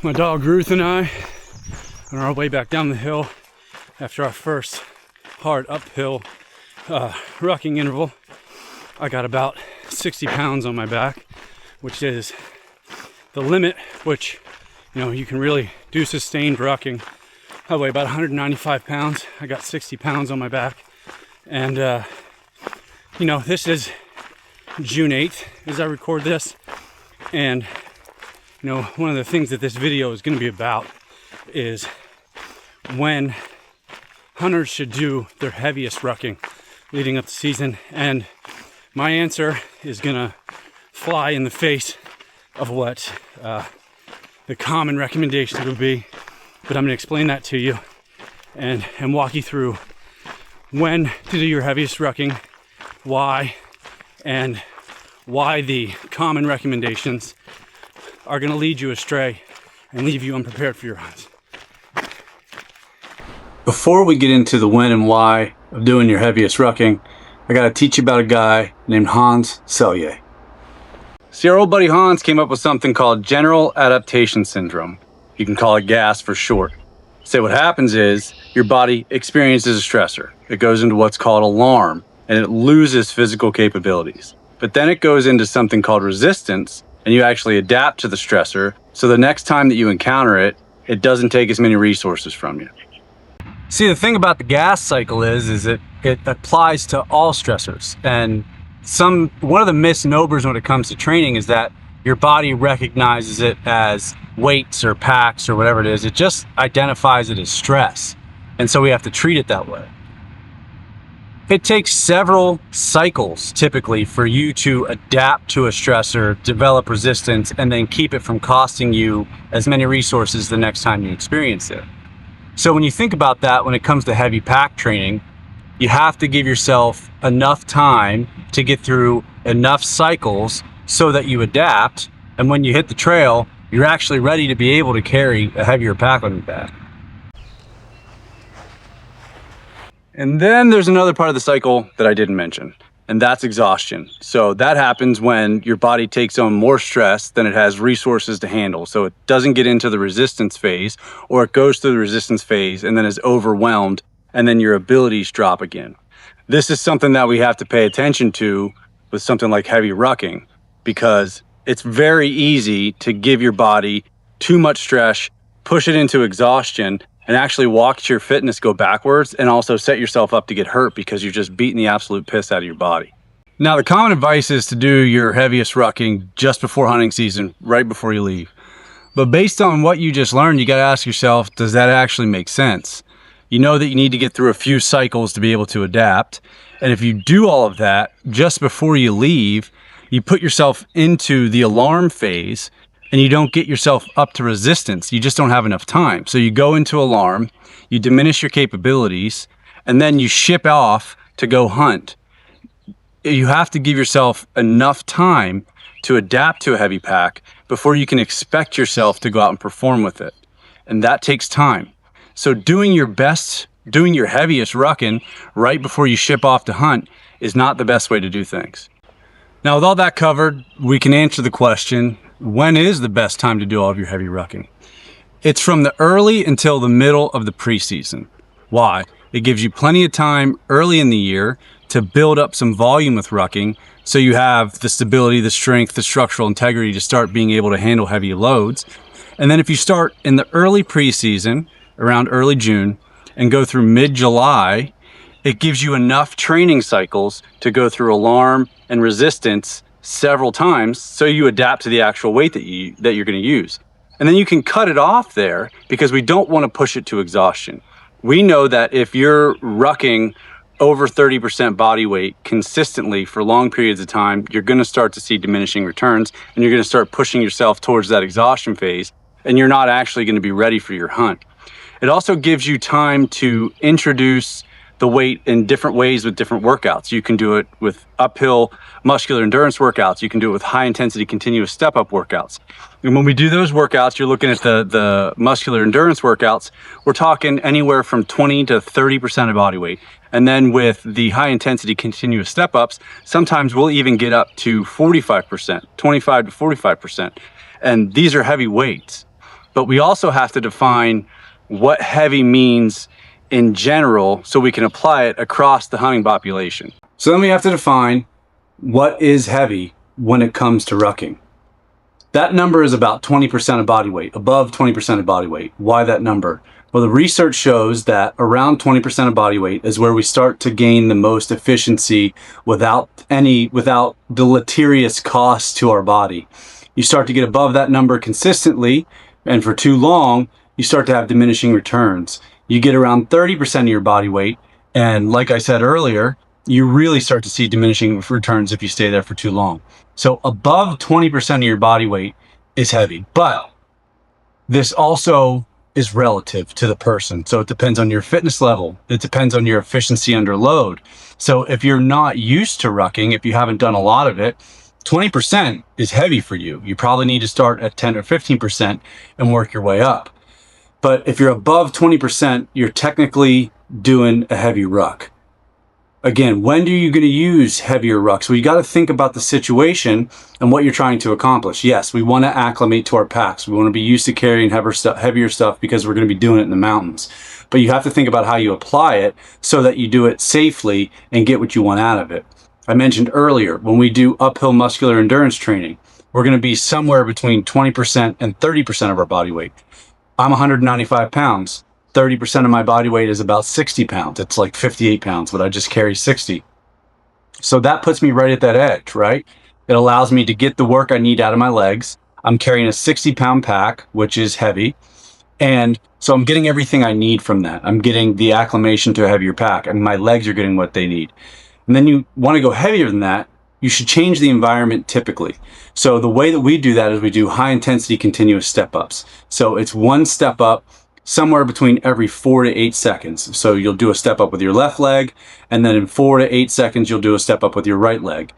My dog Ruth and I, on our way back down the hill after our first hard uphill rucking interval, I got about 60 pounds on my back, which is the limit, which, you know, you can really do sustained rucking. I weigh about 195 pounds. I got 60 pounds on my back. And, you know, this is June 8th as I record this. And, you know, one of the things that this video is going to be about is when hunters should do their heaviest rucking leading up to season. And my answer is going to fly in the face of what the common recommendation would be. But I'm going to explain that to you and walk you through when to do your heaviest rucking, why, and why the common recommendations are going to lead you astray and leave you unprepared for your hunts. Before we get into the when and why of doing your heaviest rucking, I got to teach you about a guy named Hans Selye. See, our old buddy Hans came up with something called general adaptation syndrome. You can call it GAS for short. So what happens is your body experiences a stressor. It goes into what's called alarm and it loses physical capabilities. But then it goes into something called resistance and you actually adapt to the stressor. So the next time that you encounter it, it doesn't take as many resources from you. See, the thing about the GAS cycle is it applies to all stressors. And one of the misnomers when it comes to training is that your body recognizes it as weights or packs or whatever it is. It just identifies it as stress. And so we have to treat it that way. It takes several cycles typically for you to adapt to a stressor, develop resistance, and then keep it from costing you as many resources the next time you experience it. So when you think about that, when it comes to heavy pack training, you have to give yourself enough time to get through enough cycles so that you adapt, and when you hit the trail, you're actually ready to be able to carry a heavier pack on your back. And then there's another part of the cycle that I didn't mention, and that's exhaustion. So that happens when your body takes on more stress than it has resources to handle. So it doesn't get into the resistance phase, or it goes through the resistance phase and then is overwhelmed, and then your abilities drop again. This is something that we have to pay attention to with something like heavy rucking, because it's very easy to give your body too much stress, push it into exhaustion, and actually watch your fitness go backwards and also set yourself up to get hurt because you're just beating the absolute piss out of your body. Now, the common advice is to do your heaviest rucking just before hunting season, right before you leave. But based on what you just learned, you got to ask yourself, does that actually make sense? You know that you need to get through a few cycles to be able to adapt. And if you do all of that just before you leave, you put yourself into the alarm phase and you don't get yourself up to resistance. You just don't have enough time. So you go into alarm, you diminish your capabilities, and then you ship off to go hunt. You have to give yourself enough time to adapt to a heavy pack before you can expect yourself to go out and perform with it. And that takes time. So doing your heaviest rucking right before you ship off to hunt is not the best way to do things. Now, with all that covered, we can answer the question, when is the best time to do all of your heavy rucking? It's from the early until the middle of the preseason. Why? It gives you plenty of time early in the year to build up some volume with rucking, so you have the stability, the strength, the structural integrity to start being able to handle heavy loads. And then if you start in the early preseason, around early June, and go through mid-July, it gives you enough training cycles to go through alarm and resistance several times so you adapt to the actual weight that you're going to use. And then you can cut it off there because we don't want to push it to exhaustion. We know that if you're rucking over 30% body weight consistently for long periods of time, you're going to start to see diminishing returns and you're going to start pushing yourself towards that exhaustion phase, and you're not actually going to be ready for your hunt. It also gives you time to introduce the weight in different ways with different workouts. You can do it with uphill muscular endurance workouts. You can do it with high intensity continuous step up workouts. And when we do those workouts, you're looking at the muscular endurance workouts, we're talking anywhere from 20 to 30% of body weight. And then with the high intensity continuous step ups, sometimes we'll even get up to 45%, 25 to 45%. And these are heavy weights. but we also have to define what heavy means in general so we can apply it across the hunting population. So then we have to define what is heavy when it comes to rucking. That number is about 20% of body weight, above 20% of body weight. Why that number? Well, the research shows that around 20% of body weight is where we start to gain the most efficiency without deleterious costs to our body. You start to get above that number consistently, and for too long, you start to have diminishing returns. You get around 30% of your body weight, and like I said earlier, you really start to see diminishing returns if you stay there for too long. So above 20% of your body weight is heavy, but this also is relative to the person. So it depends on your fitness level. It depends on your efficiency under load. So if you're not used to rucking, if you haven't done a lot of it, 20% is heavy for you. You probably need to start at 10 or 15% and work your way up. But if you're above 20%, you're technically doing a heavy ruck. Again, when are you going to use heavier rucks? Well, you got to think about the situation and what you're trying to accomplish. Yes, we want to acclimate to our packs. We want to be used to carrying heavier stuff because we're going to be doing it in the mountains. But you have to think about how you apply it so that you do it safely and get what you want out of it. I mentioned earlier, when we do uphill muscular endurance training, we're going to be somewhere between 20% and 30% of our body weight. I'm 195 pounds. 30% of my body weight is about 60 pounds. It's like 58 pounds, but I just carry 60. So that puts me right at that edge, right? It allows me to get the work I need out of my legs. I'm carrying a 60-pound pack, which is heavy. And so I'm getting everything I need from that. I'm getting the acclimation to a heavier pack, and my legs are getting what they need. And then you want to go heavier than that, you should change the environment typically. So the way that we do that is we do high-intensity continuous step-ups. So it's one step up somewhere between every 4 to 8 seconds. So you'll do a step up with your left leg, and then in 4 to 8 seconds, you'll do a step up with your right leg.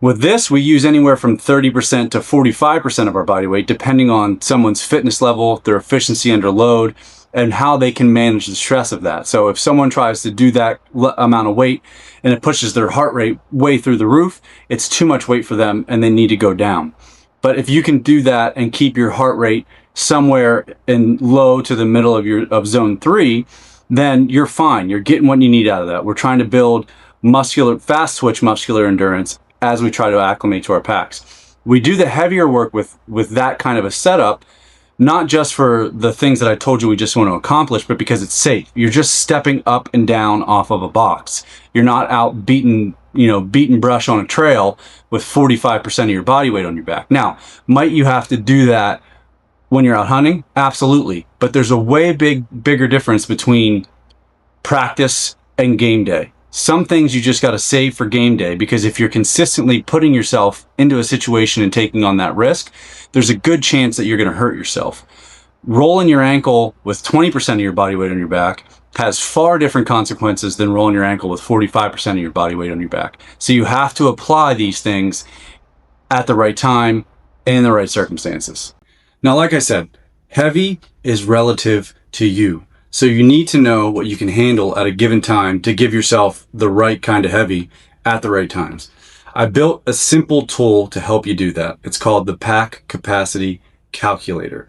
With this, we use anywhere from 30% to 45% of our body weight, depending on someone's fitness level, their efficiency under load, and how they can manage the stress of that. So if someone tries to do that amount of weight and it pushes their heart rate way through the roof, it's too much weight for them and they need to go down. But if you can do that and keep your heart rate somewhere in low to the middle of zone 3, then you're fine. You're getting what you need out of that. We're trying to build fast switch muscular endurance as we try to acclimate to our packs. We do the heavier work with that kind of a setup, not just for the things that I told you we just want to accomplish, but because it's safe. You're just stepping up and down off of a box. You're not out beating brush on a trail with 45% of your body weight on your back. Now, might you have to do that when you're out hunting? Absolutely. But there's a way bigger difference between practice and game day. Some things you just got to save for game day, because if you're consistently putting yourself into a situation and taking on that risk, there's a good chance that you're going to hurt yourself. Rolling your ankle with 20% of your body weight on your back has far different consequences than rolling your ankle with 45% of your body weight on your back. So you have to apply these things at the right time and in the right circumstances. Now, like I said, heavy is relative to you. So you need to know what you can handle at a given time to give yourself the right kind of heavy at the right times. I built a simple tool to help you do that. It's called the Pack Capacity Calculator.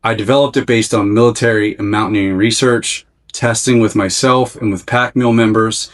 I developed it based on military and mountaineering research, testing with myself and with pack mule members,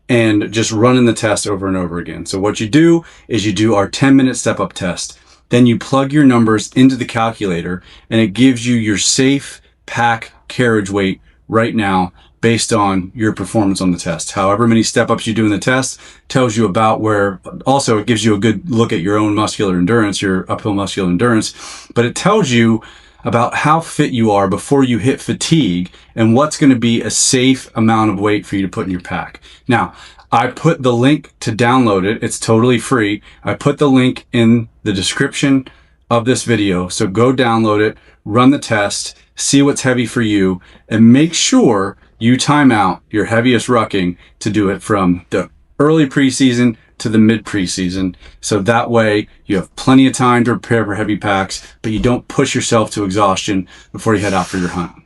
and just running the test over and over again. So what you do is you do our 10-minute step-up test. Then you plug your numbers into the calculator, and it gives you your safe pack carriage weight right now based on your performance on the test. However many step-ups you do in the test tells you about where. Also, it gives you a good look at your own muscular endurance, your uphill muscular endurance, but it tells you about how fit you are before you hit fatigue and what's going to be a safe amount of weight for you to put in your pack. Now, I put the link to download it. It's totally free. I put the link in the description of this video. So go download it, run the test, see what's heavy for you, and make sure you time out your heaviest rucking to do it from the early preseason to the mid preseason. So that way you have plenty of time to prepare for heavy packs, but you don't push yourself to exhaustion before you head out for your hunt.